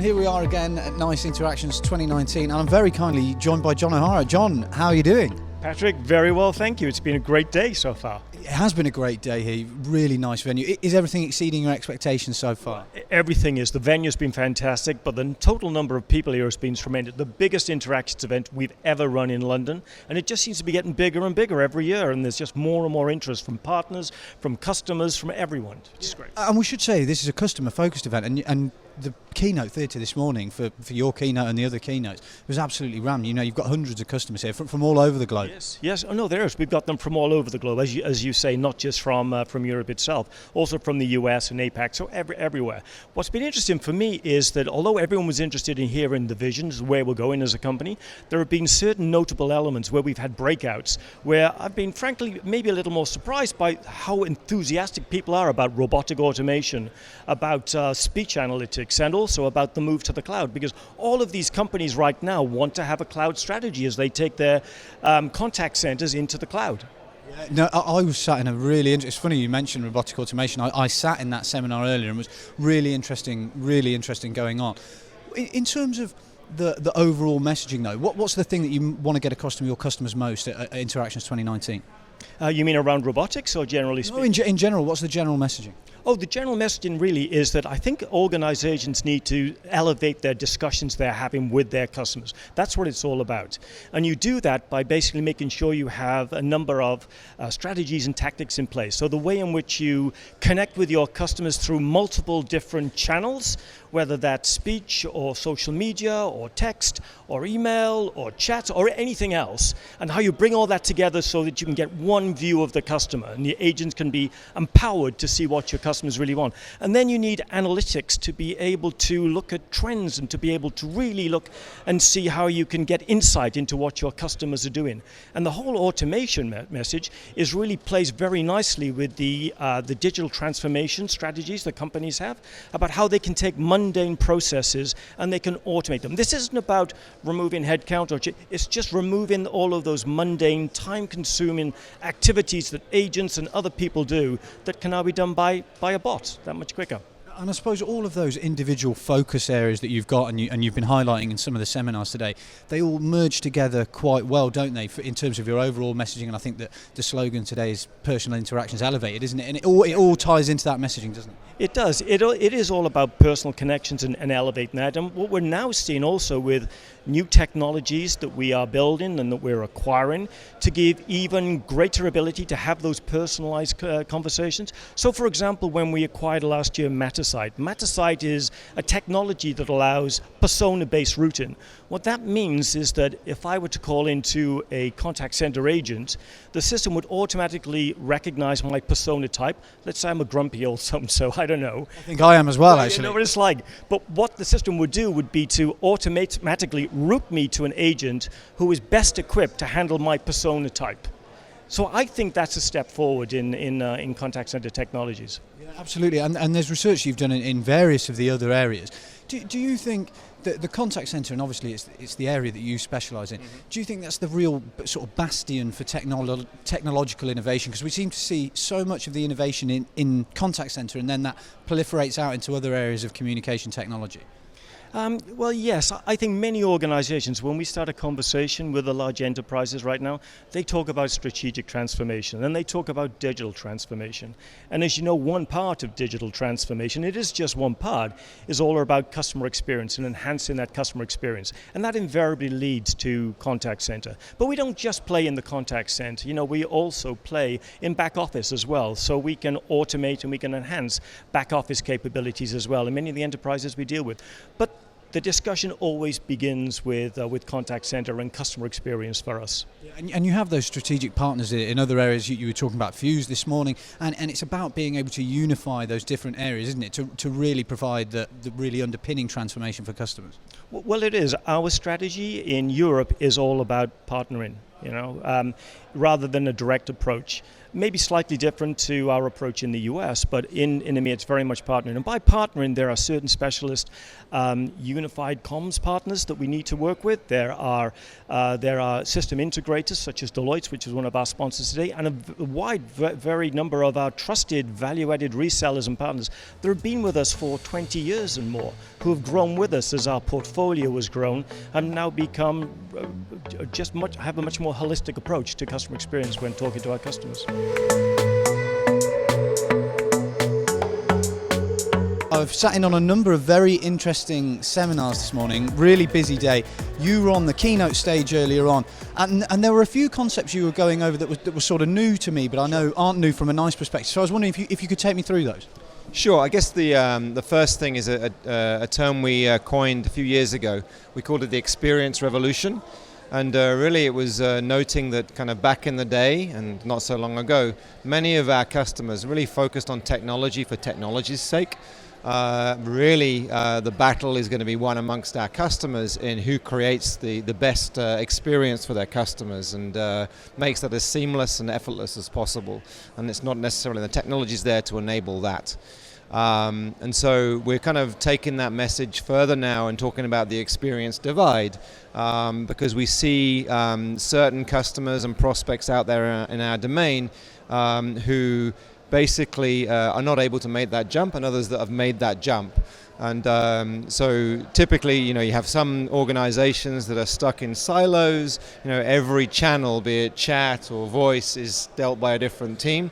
here we are again at Nice Interactions 2019, and I'm very kindly joined by John O'Hara. John, how are you doing? Patrick, very well, thank you. It's been a great day so far. It has been a great day here, really nice venue. Is everything exceeding your expectations so far? Everything is. The venue's been fantastic, but the total number of people here has been tremendous. The biggest interactions event we've ever run in London, and it just seems to be getting bigger and bigger every year, and there's just more and more interest from partners, from customers, from everyone. It's great. And we should say this is a customer-focused event, and the keynote theatre this morning for your keynote and the other keynotes was absolutely rammed. You know, you've got hundreds of customers here from all over the globe. Yes. Oh no, there is. We've got them from all over the globe, as you say, not just from Europe itself, also from the US and APAC, so everywhere. What's been interesting for me is that although everyone was interested in hearing the visions, where we're going as a company, there have been certain notable elements where we've had breakouts, where I've been frankly maybe a little more surprised by how enthusiastic people are about robotic automation, about speech analytics, and also about the move to the cloud, because all of these companies right now want to have a cloud strategy as they take their contact centers into the cloud. No, I was sat in a really interesting. It's funny you mentioned robotic automation. I sat in that seminar earlier and was really interesting going on. In terms of the overall messaging though, what's the thing that you want to get across to your customers most at Interactions 2019? You mean around robotics or generally speaking? No, in general, what's the general messaging? Oh, the general messaging really is that I think organizations need to elevate their discussions they're having with their customers. That's what it's all about. And you do that by basically making sure you have a number of strategies and tactics in place. So the way in which you connect with your customers through multiple different channels, whether that's speech or social media or text or email or chat or anything else, and how you bring all that together so that you can get one view of the customer and the agents can be empowered to see what your customers really want. And then you need analytics to be able to look at trends and to be able to really look and see how you can get insight into what your customers are doing. And the whole automation message really plays very nicely with the digital transformation strategies that companies have about how they can take mundane processes and they can automate them. This isn't about removing headcount, it's just removing all of those mundane, time-consuming activities that agents and other people do that can now be done by a bot that much quicker. And I suppose all of those individual focus areas that you've got and you've been highlighting in some of the seminars today, they all merge together quite well, don't they, in terms of your overall messaging? And I think that the slogan today is personal interactions elevated, isn't it? And it all ties into that messaging, doesn't it? It does. It is all about personal connections and elevating that. And what we're now seeing also with new technologies that we are building and that we're acquiring to give even greater ability to have those personalized conversations. So for example, when we acquired last year Mattersight is a technology that allows persona-based routing. What that means is that if I were to call into a contact center agent, the system would automatically recognize my persona type. Let's say I'm a grumpy old so-and-so, I don't know. I think I am as well, actually. You know what it's like. But what the system would do would be to automatically route me to an agent who is best equipped to handle my persona type. So I think that's a step forward in contact center technologies. Yeah, absolutely, and there's research you've done in various of the other areas. Do you think that the contact center, and obviously it's the area that you specialise in, do you think that's the real sort of bastion for technological innovation? Because we seem to see so much of the innovation in contact center, and then that proliferates out into other areas of communication technology. Well, yes, I think many organizations, when we start a conversation with the large enterprises right now, they talk about strategic transformation and they talk about digital transformation. And as you know, one part of digital transformation, it is just one part, is all about customer experience and enhancing that customer experience. And that invariably leads to contact center. But we don't just play in the contact center, you know, we also play in back office as well. So we can automate and we can enhance back office capabilities as well in many of the enterprises we deal with. But the discussion always begins with contact center and customer experience for us. And you have those strategic partners in other areas. You were talking about Fuse this morning, and it's about being able to unify those different areas, isn't it, to really provide the really underpinning transformation for customers? Well, it is. Our strategy in Europe is all about partnering, rather than a direct approach. Maybe slightly different to our approach in the US, but in EMEA it's very much partnering. And by partnering, there are certain specialist unified comms partners that we need to work with. There are system integrators such as Deloitte, which is one of our sponsors today, and a wide, very number of our trusted, value-added resellers and partners that have been with us for 20 years and more, who have grown with us as our portfolio has grown and now become have a much more holistic approach to customer experience when talking to our customers. I've sat in on a number of very interesting seminars this morning, really busy day. You were on the keynote stage earlier on, and there were a few concepts you were going over that were sort of new to me, but I know aren't new from a nice perspective. So I was wondering if you could take me through those. Sure. I guess the first thing is a term we coined a few years ago. We called it the experience revolution. And really it was noting that kind of back in the day, and not so long ago, many of our customers really focused on technology for technology's sake. The battle is going to be won amongst our customers in who creates the best experience for their customers and makes that as seamless and effortless as possible. And it's not necessarily the technology's there to enable that. And so we're kind of taking that message further now and talking about the experience divide, because we see certain customers and prospects out there in our domain who basically are not able to make that jump, and others that have made that jump. And so typically, you have some organizations that are stuck in silos. Every channel, be it chat or voice, is dealt by a different team.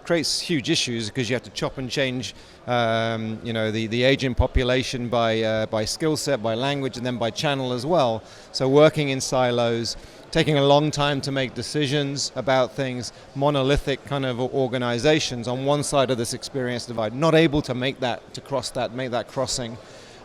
Creates huge issues because you have to chop and change the agent population by skill set, by language, and then by channel as well. So working in silos, taking a long time to make decisions about things, monolithic kind of organizations on one side of this experience divide, not able to make that crossing.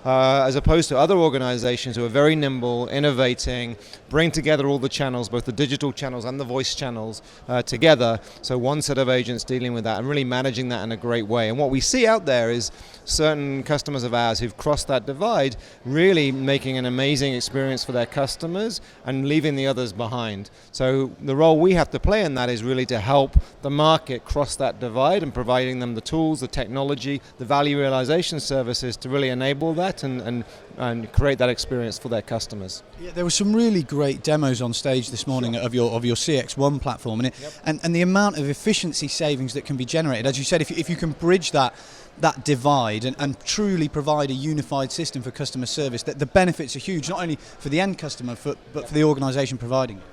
As opposed to other organizations who are very nimble, innovating, bring together all the channels, both the digital channels and the voice channels together. So one set of agents dealing with that and really managing that in a great way. And what we see out there is certain customers of ours who've crossed that divide, really making an amazing experience for their customers and leaving the others behind. So the role we have to play in that is really to help the market cross that divide and providing them the tools, the technology, the value realization services to really enable that and create that experience for their customers. Yeah, there were some really great demos on stage this morning of your CX1 platform, and the amount of efficiency savings that can be generated. As you said, if you can bridge that divide and truly provide a unified system for customer service, that the benefits are huge, not only for the end customer but for the organisation providing it.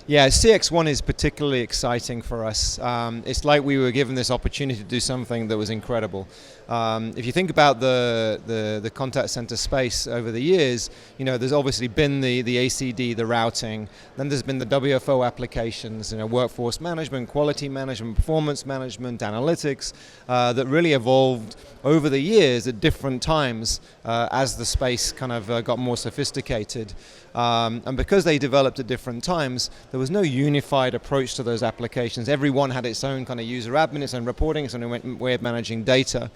Yeah, CX1 is particularly exciting for us. It's like we were given this opportunity to do something that was incredible. If you think about the contact center space over the years, there's obviously been the ACD, the routing, then there's been the WFO applications, workforce management, quality management, performance management, analytics, that really evolved over the years at different times as the space kind of got more sophisticated. And because they developed at different times, there was no unified approach to those applications. Everyone had its own kind of user admin, its own reporting, its own way of managing data.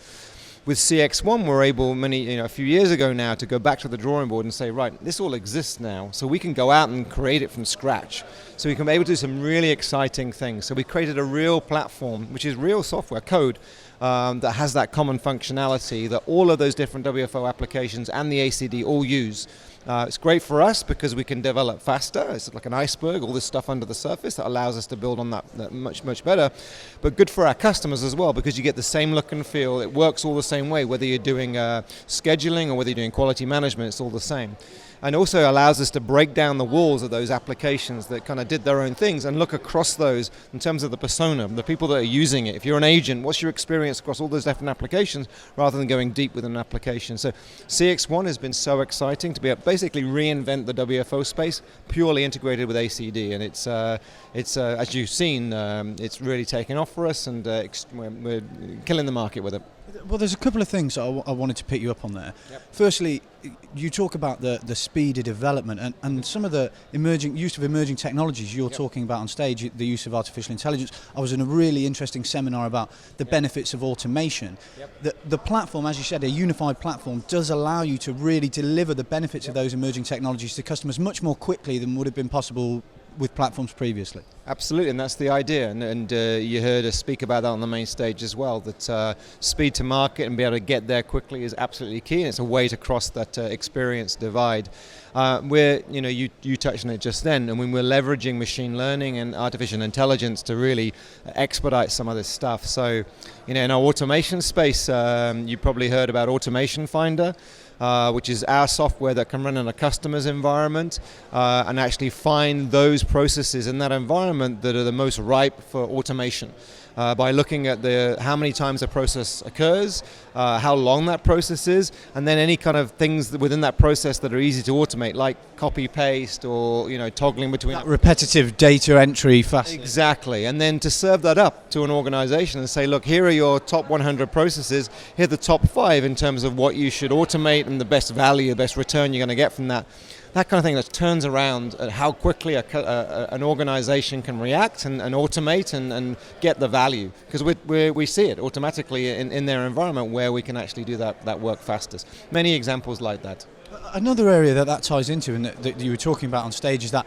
With CX1, we're able a few years ago now to go back to the drawing board and say, right, this all exists now, so we can go out and create it from scratch. So we can be able to do some really exciting things. So we created a real platform, which is real software code, that has that common functionality that all of those different WFO applications and the ACD all use. It's great for us because we can develop faster. It's like an iceberg, all this stuff under the surface that allows us to build on that much better. But good for our customers as well because you get the same look and feel. It works all the same way, whether you're doing scheduling or whether you're doing quality management, it's all the same. And also allows us to break down the walls of those applications that kind of did their own things and look across those in terms of the persona, the people that are using it. If you're an agent, what's your experience across all those different applications rather than going deep with an application? So CX1 has been so exciting to be able to basically reinvent the WFO space purely integrated with ACD. And it's as you've seen, it's really taken off for us and we're killing the market with it. Well, there's a couple of things I wanted to pick you up on there. Yep. Firstly, you talk about the speed of development and some of the use of emerging technologies you're talking about on stage, the use of artificial intelligence. I was in a really interesting seminar about the benefits of automation. Yep. The platform, as you said, a unified platform, does allow you to really deliver the benefits of those emerging technologies to customers much more quickly than would have been possible with platforms previously. Absolutely, and that's the idea. And you heard us speak about that on the main stage as well, that speed to market and be able to get there quickly is absolutely key, and it's a way to cross that experience divide. You touched on it just then, and when we're leveraging machine learning and artificial intelligence to really expedite some of this stuff. So, in our automation space, you probably heard about Automation Finder, which is our software that can run in a customer's environment and actually find those processes in that environment that are the most ripe for automation. By looking at how many times a process occurs, how long that process is, and then any kind of things within that process that are easy to automate, like copy paste or toggling between that repetitive data entry fast. Exactly, and then to serve that up to an organization and say, look, here are your top 100 processes. Here are the top 5 in terms of what you should automate and the best value, the best return you're going to get from that. That kind of thing that turns around at how quickly an organization can react and automate and get the value. Because we see it automatically in their environment where we can actually do that work fastest. Many examples like that. Another area that ties into and that you were talking about on stage is that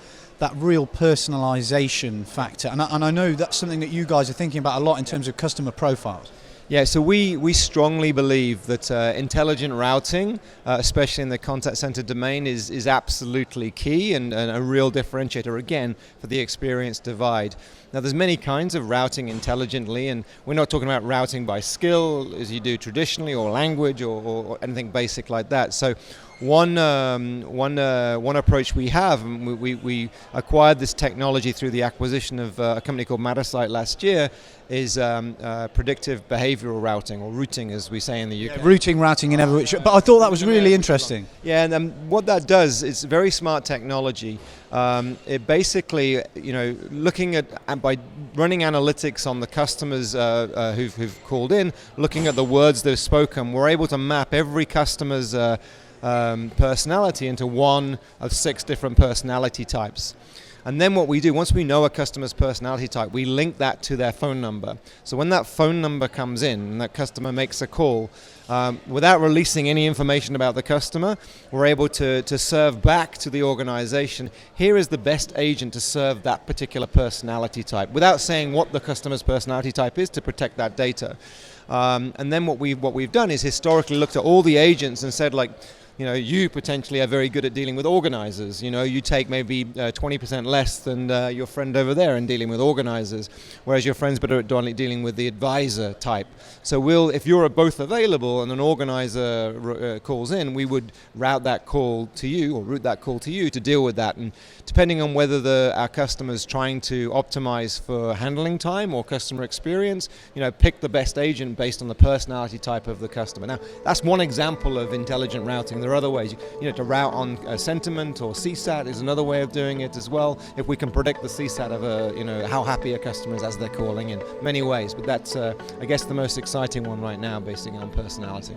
real personalization factor. And I know that's something that you guys are thinking about a lot in terms of customer profiles. Yeah, so we strongly believe that intelligent routing, especially in the contact center domain, is absolutely key and a real differentiator, again, for the experience divide. Now, there's many kinds of routing intelligently, and we're not talking about routing by skill, as you do traditionally, or language, or anything basic like that. So one approach we have, and we acquired this technology through the acquisition of a company called Mattersight last year, is predictive behavioral routing, or routing as we say in the UK. Yeah, routing in every which, but I thought that was really interesting. Yeah, and what that does, it's very smart technology. It basically, looking at, and by running analytics on the customers who've called in, looking at the words they've spoken, we're able to map every customer's personality into one of 6 different personality types. And then what we do, once we know a customer's personality type, we link that to their phone number. So when that phone number comes in and that customer makes a call, without releasing any information about the customer, we're able to serve back to the organization, here is the best agent to serve that particular personality type, without saying what the customer's personality type is to protect that data. And then what we've done is historically looked at all the agents and said, like, you potentially are very good at dealing with organizers. You take maybe 20% less than your friend over there in dealing with organizers, whereas your friend's better at dealing with the advisor type. So if you're both available and an organizer calls in, we would route that call to you to deal with that. And depending on whether our customer's trying to optimize for handling time or customer experience, pick the best agent based on the personality type of the customer. Now, that's one example of intelligent routing. There are other ways, to route on sentiment or CSAT is another way of doing it as well. If we can predict the CSAT of how happy a customer is as they're calling in, many ways. But that's, I guess, the most exciting one right now, based on personality.